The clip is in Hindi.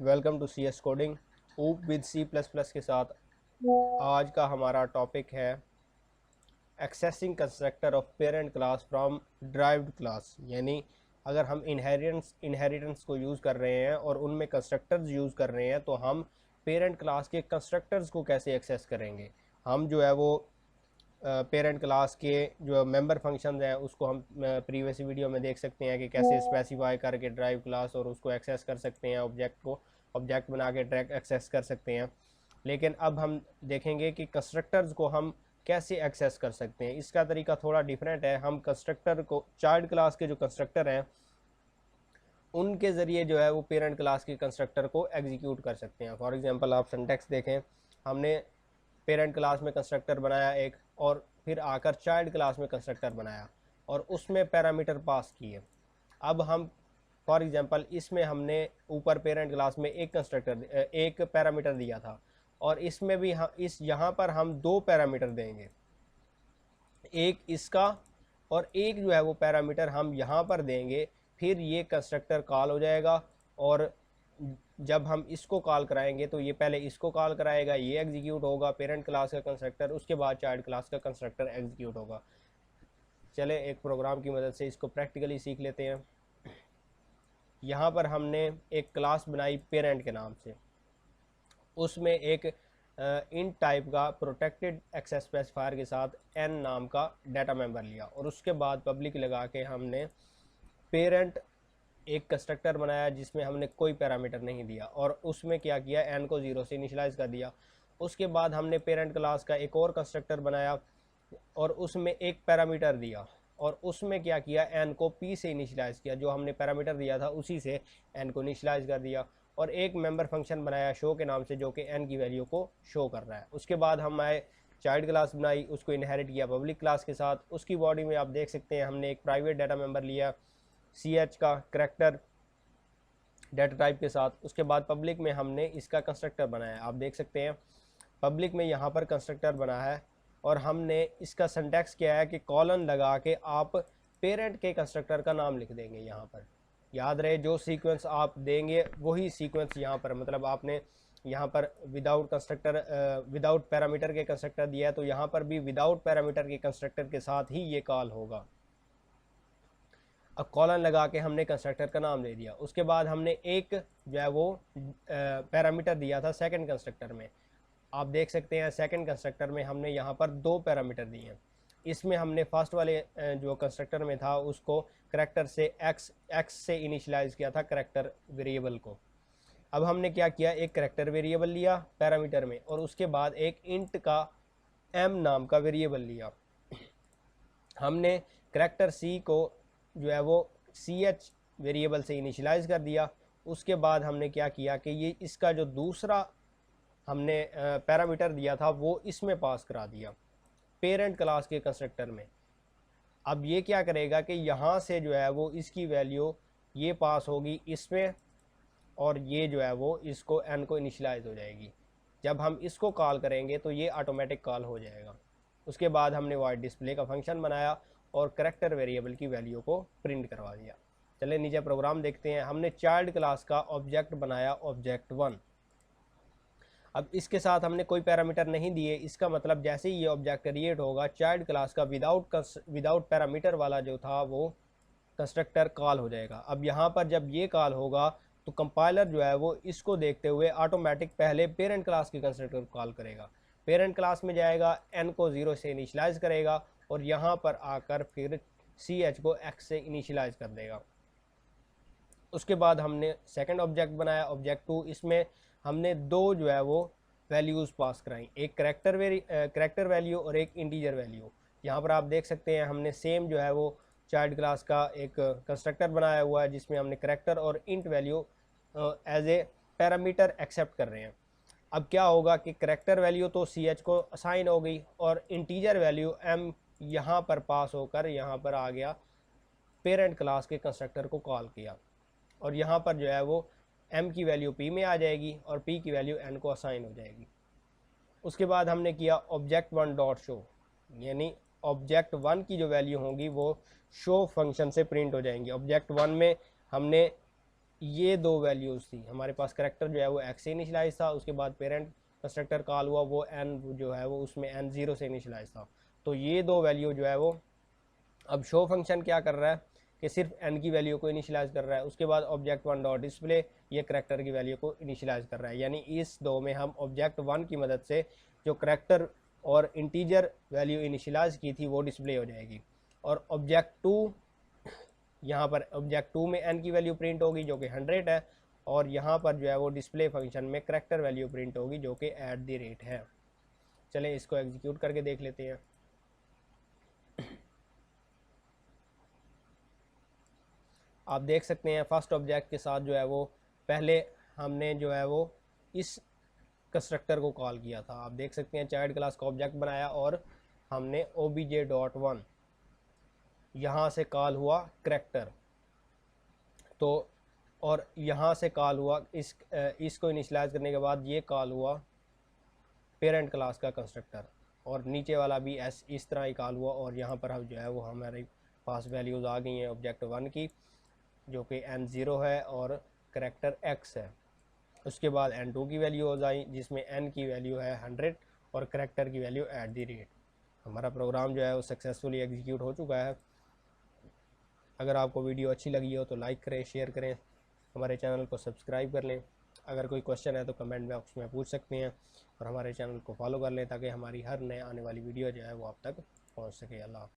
Welcome to C S coding OOP with C plus plus के साथ। आज का हमारा टॉपिक है accessing constructor of parent class from derived class. यानी अगर हम इनहेरिटेंस को यूज़ कर रहे हैं और उनमें कंस्ट्रक्टर्स यूज़ कर रहे हैं तो हम पेरेंट क्लास के कंस्ट्रक्टर्स को कैसे एक्सेस करेंगे। हम जो है वो पेरेंट क्लास के जो मेंबर फंक्शन हैं उसको हम प्रीवियस वीडियो में देख सकते हैं कि कैसे स्पेसिफाई करके ड्राइव क्लास और उसको एक्सेस कर सकते हैं, ऑब्जेक्ट बना के ट्रैक एक्सेस कर सकते हैं। लेकिन अब हम देखेंगे कि कंस्ट्रक्टर्स को हम कैसे एक्सेस कर सकते हैं। इसका तरीका थोड़ा डिफरेंट है। हम कंस्ट्रक्टर को चाइल्ड क्लास के जो कंस्ट्रक्टर हैं उनके ज़रिए जो है वो पेरेंट क्लास के कंस्ट्रक्टर को एग्जीक्यूट कर सकते हैं। फॉर एग्जांपल आप सिंटैक्स देखें, हमने पेरेंट क्लास में कंस्ट्रक्टर बनाया एक, और फिर आकर चाइल्ड क्लास में कंस्ट्रक्टर बनाया और उसमें पैरामीटर पास किए। अब हम फॉर एग्जांपल इसमें हमने ऊपर पेरेंट क्लास में एक पैरामीटर दिया था और इसमें भी यहाँ पर हम दो पैरामीटर देंगे, एक इसका और एक जो है वो पैरामीटर हम यहाँ पर देंगे। फिर ये कंस्ट्रक्टर कॉल हो जाएगा और जब हम इसको कॉल कराएंगे तो ये पहले इसको कॉल कराएगा, ये एग्जीक्यूट होगा पेरेंट क्लास का कंस्ट्रक्टर, उसके बाद चाइल्ड क्लास का कंस्ट्रक्टर एग्जीक्यूट होगा। चले एक प्रोग्राम की मदद से इसको प्रैक्टिकली सीख लेते हैं। यहाँ पर हमने एक क्लास बनाई पेरेंट के नाम से, उसमें एक इन टाइप का प्रोटेक्टेड एक्सेस स्पेसिफायर के साथ एन नाम का डाटा मेंबर लिया और उसके बाद पब्लिक लगा के हमने पेरेंट एक कंस्ट्रक्टर बनाया जिसमें हमने कोई पैरामीटर नहीं दिया और उसमें क्या किया, एन को 0 से इनिशियलाइज कर दिया। उसके बाद हमने पेरेंट क्लास का एक और कंस्ट्रक्टर बनाया और उसमें एक पैरामीटर दिया और उसमें क्या किया, एन को पी से इनिशियलाइज किया, जो हमने पैरामीटर दिया था उसी से एन को इनिशियलाइज कर दिया। और एक मेंबर फंक्शन बनाया शो के नाम से जो कि एन की वैल्यू को शो कर रहा है। उसके बाद हम आए चाइल्ड क्लास बनाई, उसको इनहेरिट किया पब्लिक क्लास के साथ। उसकी बॉडी में आप देख सकते हैं हमने एक प्राइवेट डाटा मेंबर लिया सी एच का करैक्टर डाटा टाइप के साथ। उसके बाद पब्लिक में हमने इसका कंस्ट्रक्टर बनाया, आप देख सकते हैं पब्लिक में यहाँ पर कंस्ट्रक्टर बना है और हमने इसका सिंटैक्स किया है कि कॉलन लगा के आप पेरेंट के कंस्ट्रक्टर का नाम लिख देंगे। यहाँ पर याद रहे जो सीक्वेंस आप देंगे वही सीक्वेंस यहाँ पर, मतलब आपने यहाँ पर विदाउट पैरामीटर के कंस्ट्रक्टर दिया है तो यहाँ पर भी विदाउट पैरामीटर के कंस्ट्रक्टर के साथ ही ये कॉल होगा। अब कॉलन लगा के हमने कंस्ट्रक्टर का नाम दे दिया। उसके बाद हमने एक जो है वो पैरामीटर दिया था सेकंड कंस्ट्रक्टर में, आप देख सकते हैं सेकंड कंस्ट्रक्टर में हमने यहाँ पर दो पैरामीटर दिए हैं। इसमें हमने फर्स्ट वाले जो कंस्ट्रक्टर में था उसको करैक्टर से एक्स से इनिशियलाइज किया था करैक्टर वेरिएबल को। अब हमने क्या किया, एक करैक्टर वेरिएबल लिया पैरामीटर में और उसके बाद एक इंट का एम नाम का वेरिएबल लिया। हमने करैक्टर सी को जो है वो सी एच वेरिएबल से इनिशियलाइज कर दिया। उसके बाद हमने क्या किया कि ये इसका जो दूसरा हमने पैरामीटर दिया था वो इसमें पास करा दिया पेरेंट क्लास के कंस्ट्रक्टर में। अब ये क्या करेगा कि यहाँ से जो है वो इसकी वैल्यू ये पास होगी इसमें और ये जो है वो इसको एन को इनिशियलाइज हो जाएगी। जब हम इसको कॉल करेंगे तो ये ऑटोमेटिक कॉल हो जाएगा। उसके बाद हमने वॉइड डिस्प्ले का फंक्शन बनाया और करैक्टर वेरिएबल की वैल्यू को प्रिंट करवा दिया। चलिए नीचे प्रोग्राम देखते हैं। हमने चाइल्ड क्लास का ऑब्जेक्ट बनाया ऑब्जेक्ट 1। अब इसके साथ हमने कोई पैरामीटर नहीं दिए, इसका मतलब जैसे ही ये ऑब्जेक्ट क्रिएट होगा चाइल्ड क्लास का विदाउट पैरामीटर वाला जो था वो कंस्ट्रक्टर कॉल हो जाएगा। अब यहाँ पर जब ये कॉल होगा तो कंपाइलर जो है वो इसको देखते हुए ऑटोमेटिक पहले पेरेंट क्लास के कंस्ट्रक्टर को कॉल करेगा, पेरेंट क्लास में जाएगा, एन को 0 से इनिशियलाइज करेगा और यहाँ पर आकर फिर सी एच को एक्स से इनिशियलाइज कर देगा। उसके बाद हमने सेकंड ऑब्जेक्ट बनाया ऑब्जेक्ट 2। इसमें हमने दो जो है वो वैल्यूज़ पास कराई, एक करैक्टर वैल्यू और एक इंटीजर वैल्यू। यहाँ पर आप देख सकते हैं हमने सेम जो है वो चाइल्ड क्लास का एक कंस्ट्रक्टर बनाया हुआ है जिसमें हमने करैक्टर और int value as a parameter accept कर रहे हैं। अब क्या होगा कि करैक्टर वैल्यू तो सी एच को असाइन हो गई और इंटीजर वैल्यू एम यहाँ पर पास होकर यहाँ पर आ गया, पेरेंट क्लास के कंस्ट्रक्टर को कॉल किया और यहाँ पर जो है वो m की वैल्यू p में आ जाएगी और p की वैल्यू n को असाइन हो जाएगी। उसके बाद हमने किया ऑब्जेक्ट 1 डॉट शो, यानी ऑब्जेक्ट 1 की जो वैल्यू होगी वो शो फंक्शन से प्रिंट हो जाएंगी। ऑब्जेक्ट 1 में हमने ये दो वैल्यूज़ थी हमारे पास। करेक्टर जो है वो x से इनिशलाइज था, उसके बाद पेरेंट कंस्ट्रक्टर कॉल हुआ वो n जो है वो उसमें n 0 से इनिशलाइज था। तो ये दो वैल्यू जो है वो, अब शो फंक्शन क्या कर रहा है कि सिर्फ n की वैल्यू को इनिशलाइज कर रहा है। उसके बाद ऑब्जेक्ट वन डॉट डिस्प्ले ये करेक्टर की वैल्यू को इनिशलाइज कर रहा है। यानी इस दो में हम ऑब्जेक्ट वन की मदद से जो करेक्टर और इंटीजर वैल्यू इनिशलाइज की थी वो डिस्प्ले हो जाएगी। और ऑब्जेक्ट टू, यहाँ पर ऑब्जेक्ट टू में n की वैल्यू प्रिंट होगी जो कि 100 है, और यहाँ पर जो है वो डिस्प्ले फंक्शन में करेक्टर वैल्यू प्रिंट होगी जो कि @ है। चलें इसको एग्जीक्यूट करके देख लेते हैं। आप देख सकते हैं फर्स्ट ऑब्जेक्ट के साथ जो है वो पहले हमने जो है वो इस कंस्ट्रक्टर को कॉल किया था। आप देख सकते हैं चाइल्ड क्लास का ऑब्जेक्ट बनाया और हमने obj.1 यहाँ से कॉल हुआ करेक्टर, तो और यहाँ से कॉल हुआ इसको इनिशलाइज करने के बाद ये कॉल हुआ पेरेंट क्लास का कंस्ट्रक्टर, और नीचे वाला भी इस तरह ही कॉल हुआ। और यहाँ पर हम जो है वो हमारे पास वैल्यूज़ आ गई हैं ऑब्जेक्ट वन की जो कि n0 है और करेक्टर x है। उसके बाद n2 की वैल्यू हो जाए जिसमें n की वैल्यू है 100 और करेक्टर की वैल्यू @ हमारा प्रोग्राम जो है वो सक्सेसफुली एग्जीक्यूट हो चुका है। अगर आपको वीडियो अच्छी लगी हो तो लाइक करें, शेयर करें, हमारे चैनल को सब्सक्राइब कर लें। अगर कोई क्वेश्चन है तो कमेंट बॉक्स में पूछ सकते हैं, और हमारे चैनल को फॉलो कर लें ताकि हमारी हर नए आने वाली वीडियो जो है वो आप तक पहुंच सके। अल्लाह।